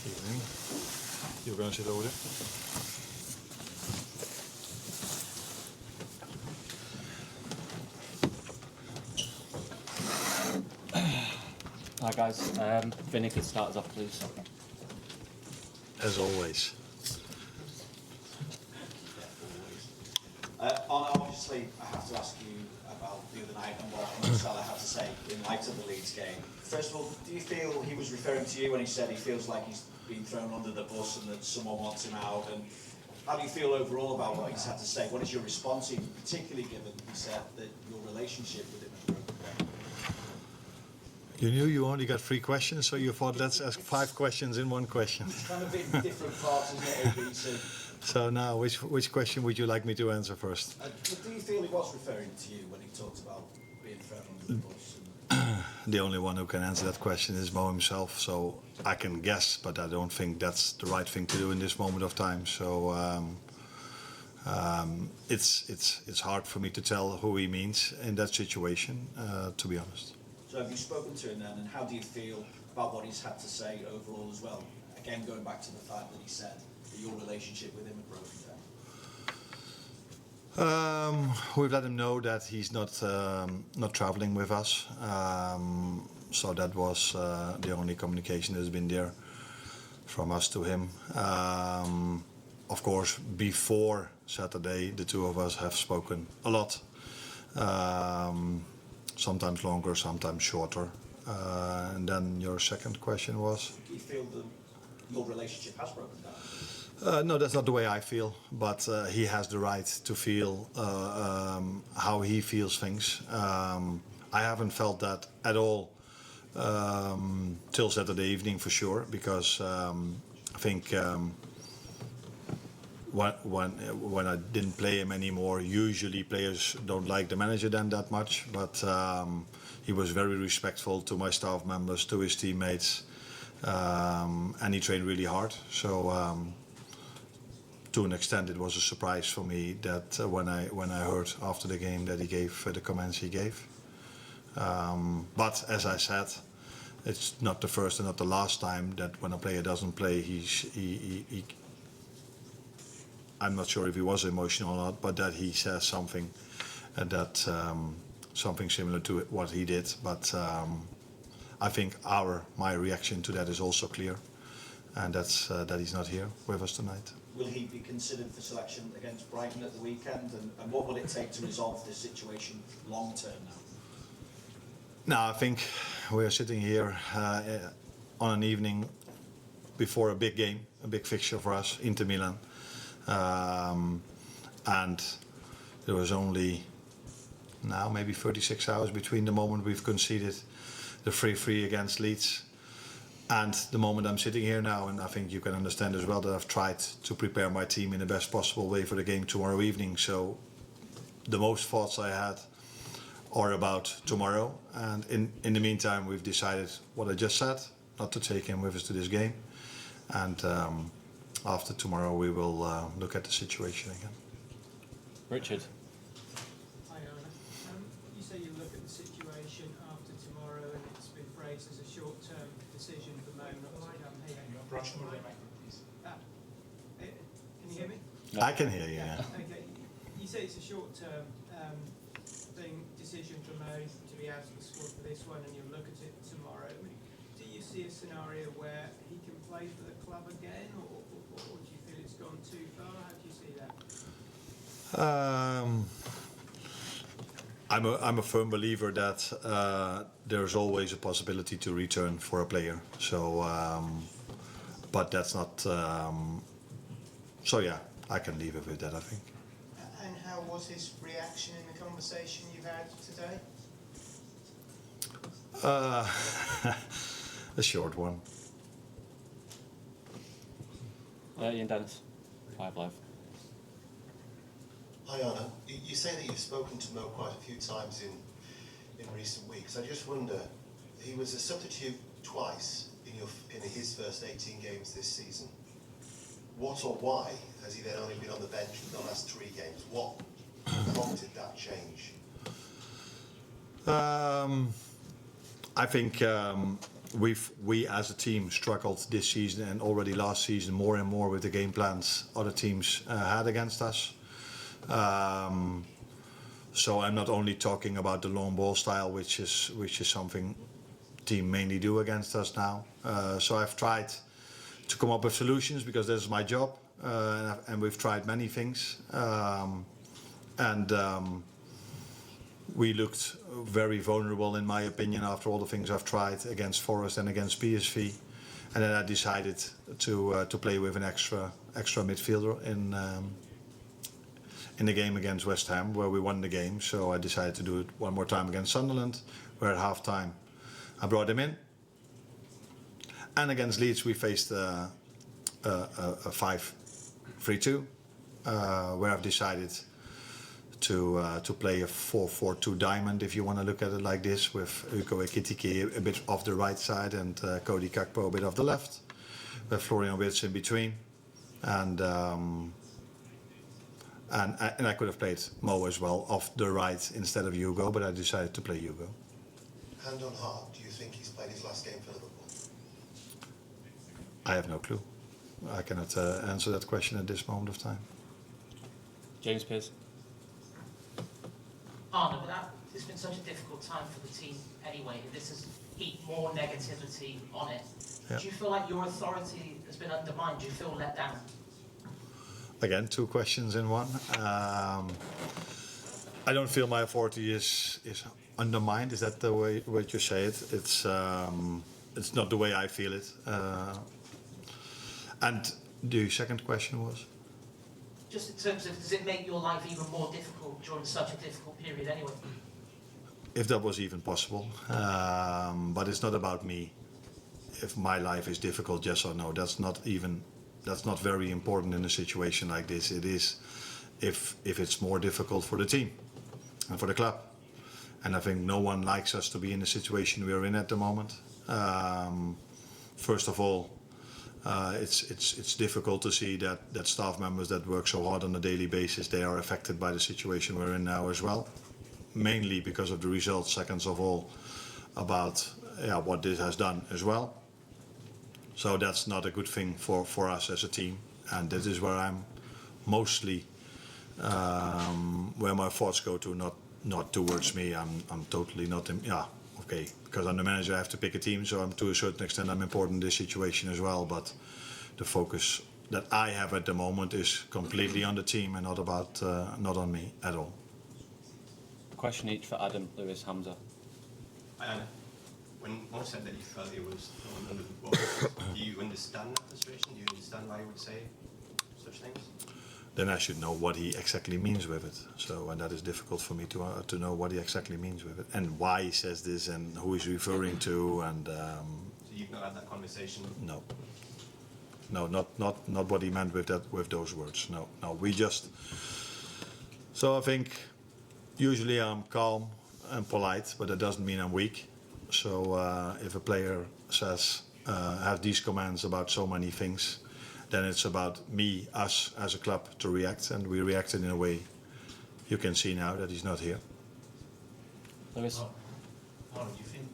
Evening. You're going to sit over there? Hi guys, Vinny could start us off please. As always. Arne, obviously, I have to ask you about the other night and what Salah had to say in light of the Leeds game. First of all, do you feel he was referring to you when he said he feels like he's been thrown under the bus and that someone wants him out? And how do you feel overall about what he's had to say? What is your response, particularly given he said that your relationship with him had broken down? You knew you only got 3 questions, so you thought let's ask 5 questions in one question. It's kind of in different parts, isn't it, ABC? So now, which question would you like me to answer first? But do you feel he was referring to you when he talked about being thrown under the bus? The only one who can answer that question is Mo himself, so I can guess, but I don't think that's the right thing to do in this moment of time. So it's hard for me to tell who he means in that situation, to be honest. So have you spoken to him then, and how do you feel about what he's had to say overall as well? Again, going back to the fact that he said that your relationship with him had broken down. We've let him know that he's not traveling with us, so that was the only communication that's been there from us to him. Of course, before Saturday, the two of us have spoken a lot, sometimes longer, sometimes shorter. And then your second question was? Do you feel that your relationship has broken down? No, that's not the way I feel, but he has the right to feel how he feels things. I haven't felt that at all till Saturday evening for sure, because I think when I didn't play him anymore, usually players don't like the manager then that much, but he was very respectful to my staff members, to his teammates, and he trained really hard. So to an extent, it was a surprise for me that when I heard after the game that he gave the comments he gave. But as I said, it's not the first and not the last time that when a player doesn't play, he I'm not sure if he was emotional or not, but that he says something that something similar to what he did. But I think my reaction to that is also clear, and that's that he's not here with us tonight. Will he be considered for selection against Brighton at the weekend? And what will it take to resolve this situation long term now? No, I think we are sitting here on an evening before a big game, a big fixture for us, Inter Milan. And there was only now maybe 36 hours between the moment we've conceded the 3-3 against Leeds and the moment I'm sitting here now, and I think you can understand as well that I've tried to prepare my team in the best possible way for the game tomorrow evening. So the most thoughts I had are about tomorrow, and in the meantime we've decided what I just said, not to take him with us to this game, and after tomorrow we will look at the situation again. Richard. Hi Arne. You say you look at the situation after tomorrow, and it's been phrased as a short-term decision at the moment to come here. Can you hear me? No. I can hear you, yeah. Okay. You say it's a short-term decision for Mo to be out of the squad for this one, and you'll look at it tomorrow. Do you see a scenario where he can play for the club again, or do you feel it's gone too far? How do you see that? I'm a firm believer that there's always a possibility to return for a player. So, but that's not. So yeah, I can leave it with that, I think. And how was his reaction in the conversation you had today? A short one. Ian Dennis, 5 Live. Hi Arne, you say that you've spoken to Mo quite a few times in recent weeks. I just wonder, he was a substitute twice in his first 18 games this season. What or why has he then only been on the bench for the last 3 games? What prompted that change? I think we as a team struggled this season and already last season more and more with the game plans other teams had against us. So I'm not only talking about the long ball style, which is something team mainly do against us now. So I've tried to come up with solutions because this is my job, and we've tried many things. We looked very vulnerable, in my opinion, after all the things I've tried against Forest and against PSV, and then I decided to play with an extra midfielder in the game against West Ham, where we won the game. So I decided to do it one more time against Sunderland, where at half time I brought him in. And against Leeds we faced a 5-3-2, where I've decided to play a 4-4-2 diamond, if you want to look at it like this, with Uko Ekitike a bit off the right side and Cody Kakpo a bit off the left, with Florian Wirtz in between. And I could have played Mo as well off the right instead of Hugo, but I decided to play Hugo. Hand on heart, do you think he's played his last game for Liverpool? I have no clue. I cannot answer that question at this moment of time. James Pearce. Arne, it's been such a difficult time for the team anyway. This has heaped more negativity on it. Yeah. Do you feel like your authority has been undermined? Do you feel let down? Again, two questions in one. I don't feel my authority is undermined. Is that the way you say it? It's not the way I feel it. And the second question was? Just in terms of, does it make your life even more difficult during such a difficult period anyway? If that was even possible. But it's not about me. If my life is difficult, yes or no. That's not very important in a situation like this. It is if it's more difficult for the team and for the club. And I think no one likes us to be in the situation we are in at the moment. First of all, it's difficult to see that staff members that work so hard on a daily basis, they are affected by the situation we're in now as well. Mainly because of the results, second of all, about what this has done as well. So that's not a good thing for us as a team, and that is where I'm mostly where my thoughts go to, not towards me. I'm totally not okay, because I'm the manager. I have to pick a team, so to a certain extent I'm important in this situation as well. But the focus that I have at the moment is completely on the team and not on me at all. Question each for Adam, Lewis, Hamza. Anna, when Mo said that you felt it was under the bus, do you understand that frustration? Do you understand why he would say such things? Then I should know what he exactly means with it. So, and that is difficult for me to know what he exactly means with it and why he says this and who he's referring to. And so you've not had that conversation? No, not what he meant with those words. No, we just. So I think usually I'm calm and polite, but that doesn't mean I'm weak. So if a player says have these commands about so many things, then it's about us as a club to react, and we reacted in a way you can see now that he's not here. Lewis. Arne, do you think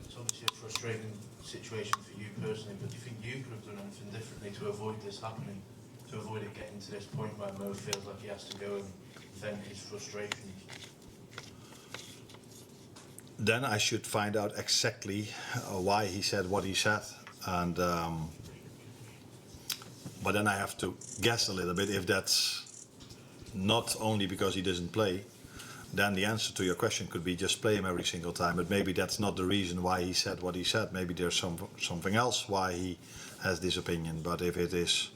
it's obviously a frustrating situation for you personally, but do you think you could have done anything differently to avoid this happening, to avoid it getting to this point where Mo feels like he has to go and vent his frustrations? Then I should find out exactly why he said what he said, and but then I have to guess a little bit. If that's not only because he doesn't play, then the answer to your question could be just play him every single time. But maybe that's not the reason why he said what he said. Maybe there's something else why he has this opinion. But if it is,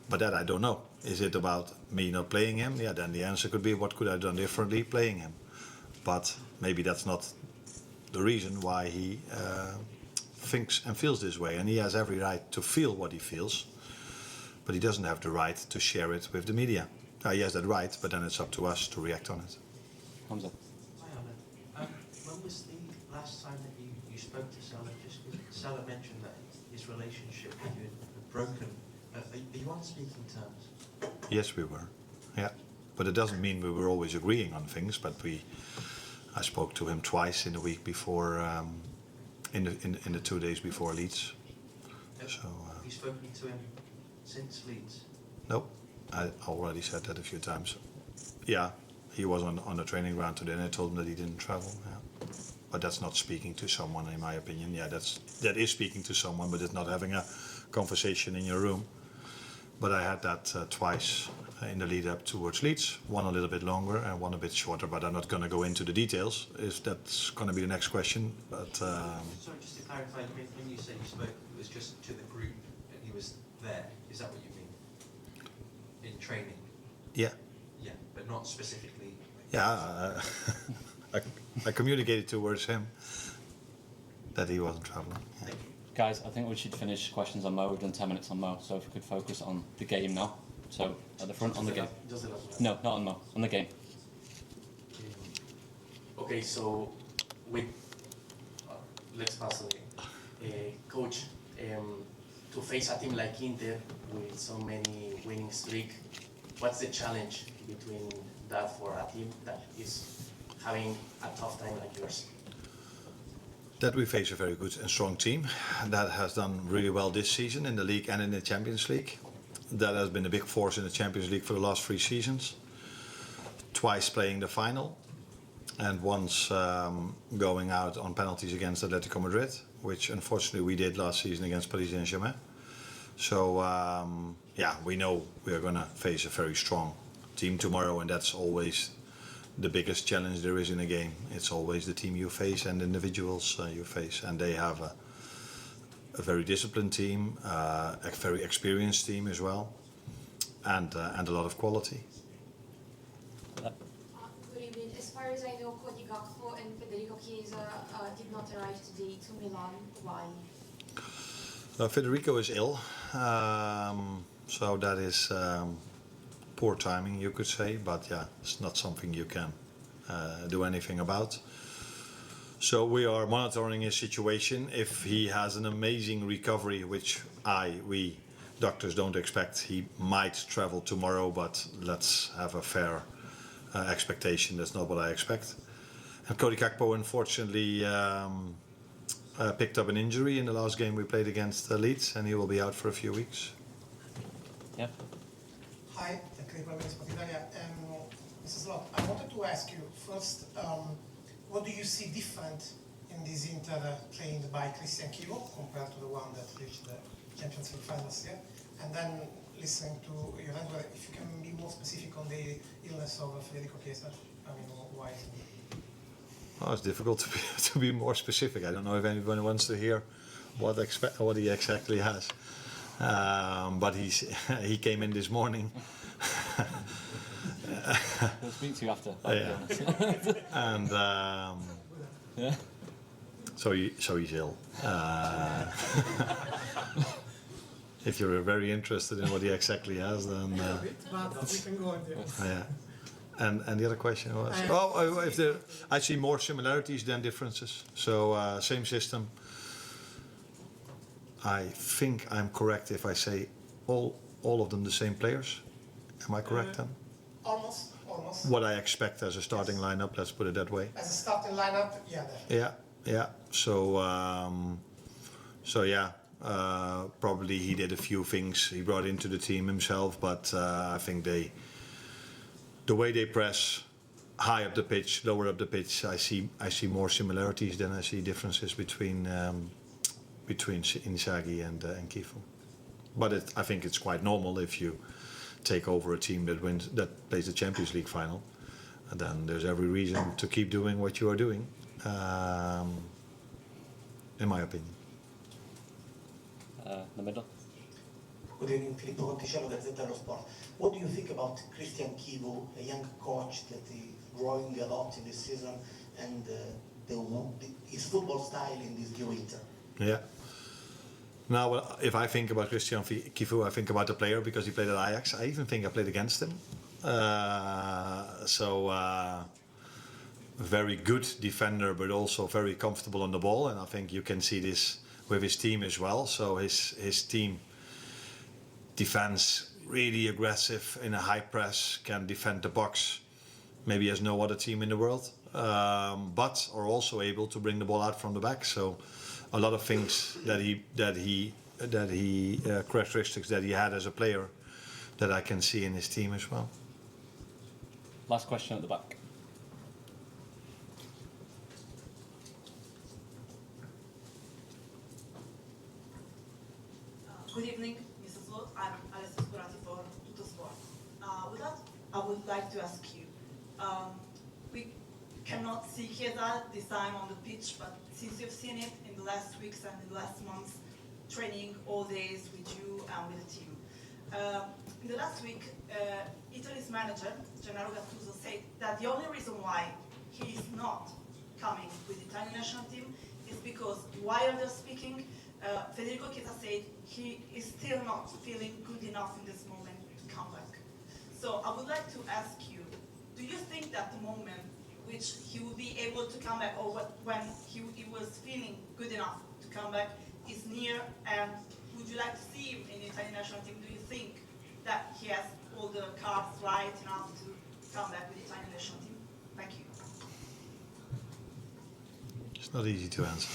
but that I don't know. Is it about me not playing him? Yeah, then the answer could be what could I have done differently playing him. But maybe that's not the reason why he thinks and feels this way. And he has every right to feel what he feels. But he doesn't have the right to share it with the media. He has that right, but then it's up to us to react on it. Hamza. Hi, Arne. When was the last time that you spoke to Salah? Just because Salah mentioned that his relationship with you had broken. Are you on speaking terms? Yes, we were. Yeah. But it doesn't mean we were always agreeing on things, but I spoke to him twice in the week before in the 2 days before Leeds. So Have you spoken to him since Leeds? no, I already said that a few times. Yeah, he was on the training ground today, and I told him that he didn't travel. Yeah. But that's not speaking to someone, in my opinion. Yeah, that is speaking to someone, but it's not having a conversation in your room. But I had that twice in the lead up towards Leeds, one a little bit longer and one a bit shorter. But I'm not going to go into the details if that's going to be the next question. But Sorry, just to clarify, when you say you spoke, it was just to the group and he was there. Is that what you mean? In training? yeah, Yeah, but not specifically. yeah, I communicated towards him that he wasn't traveling. Yeah. Thank you. Guys, I think we should finish questions on Mo. We've done 10 minutes on Mo, so if we could focus on the game now. So at the front on the game. Just the last one. No, not on Mo. On the game. Okay, so with let's pass away. Coach, to face a team like Inter with so many winning streak, what's the challenge between that for a team that is having a tough time like yours? That we face a very good and strong team that has done really well this season in the league and in the Champions League. That has been a big force in the Champions League for the last 3 seasons. Twice playing the final, and once going out on penalties against Atletico Madrid, which unfortunately we did last season against Paris Saint-Germain. So yeah, we know we are going to face a very strong team tomorrow, and that's always the biggest challenge there is in a game. It's always the team you face and individuals you face, and they have a very disciplined team, a very experienced team as well, and a lot of quality. Good evening. As far as I know, Cody Gakpo and Federico Chiesa did not arrive today to Milan. Why? Federico is ill, so that is poor timing, you could say, but yeah, it's not something you can do anything about. So we are monitoring his situation. If he has an amazing recovery, which we doctors don't expect, he might travel tomorrow, but let's have a fair expectation. That's not what I expect. And Cody Gakpo, unfortunately, picked up an injury in the last game we played against Leeds, and he will be out for a few weeks. Yeah. Hi, Mrs. Slot, I wanted to ask you first, what do you see different in this Inter played by Christian Chivo compared to the one that reached the Champions League finals here? And then listening to your answer, if you can be more specific on the illness of Federico Chiesa, I mean, why? Oh, it's difficult to be more specific. I don't know if anyone wants to hear what he exactly has. But he came in this morning. We'll speak to you after. Yeah. And Yeah. so he's ill. If you're very interested in what he exactly has, then But we can go on there. yeah. And the other question was, I see more similarities than differences. So same system. I think I'm correct if I say all of them the same players. Am I correct then? Almost. What I expect as a starting lineup, let's put it that way. As a starting lineup, yeah, definitely. Yeah. So yeah, probably he did a few things he brought into the team himself, but I think the way they press high up the pitch, lower up the pitch, I see more similarities than I see differences between Inzaghi and Kifo. But I think it's quite normal if you take over a team that plays the Champions League final, and then there's every reason to keep doing what you are doing, in my opinion. The middle. Good evening, Filippo Conticello, Gazzetta dello Sport. What do you think about Christian Chivo, a young coach that is growing a lot in this season, and his football style in this new Inter? Yeah. Now, if I think about Christian Chivo, I think about the player because he played at Ajax. I even think I played against him. Very good defender, but also very comfortable on the ball. And I think you can see this with his team as well. So his team defends really aggressive in a high press, can defend the box, maybe as no other team in the world, but are also able to bring the ball out from the back. So a lot of things characteristics that he had as a player that I can see in his team as well. Last question at the back. Good evening, Mr. Slot. I'm Alessia Scorati for Tuttosport. With that, I would like to ask you, we cannot see Chiesa this time on the pitch, but since you've seen it in the last weeks and in the last months, training all days with you and with the team. In the last week, Italy's manager, Gennaro Gattuso, said that the only reason why he is not coming with the Italian national team is because while they're speaking, Federico Chiesa said he is still not feeling good enough in this moment to come back. So I would like to ask you, do you think that the moment which he will be able to come back, or when he was feeling good enough to come back, is near, and would you like to see him in the Italian national team? Do you think that he has all the cards right enough to come back with the Italian national team? Thank you. It's not easy to answer.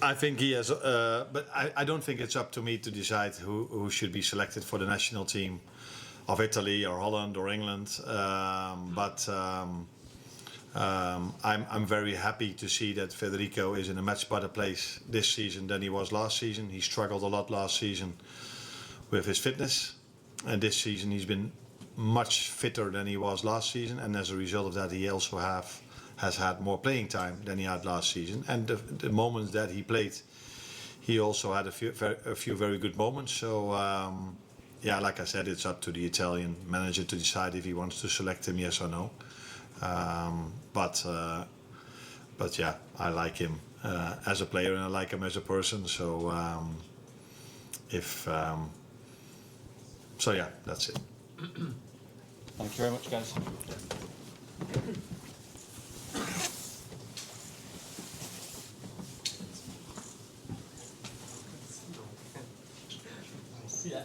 I think he has, but I don't think it's up to me to decide who should be selected for the national team of Italy or Holland or England. I'm very happy to see that Federico is in a much better place this season than he was last season. He struggled a lot last season with his fitness, and this season he's been much fitter than he was last season, and as a result of that he also has had more playing time than he had last season. And the moments that he played, he also had a few very good moments. So yeah, like I said, it's up to the Italian manager to decide if he wants to select him, yes or no. But yeah, I like him as a player and I like him as a person. So so yeah, that's it. Thank you very much, guys. Yeah.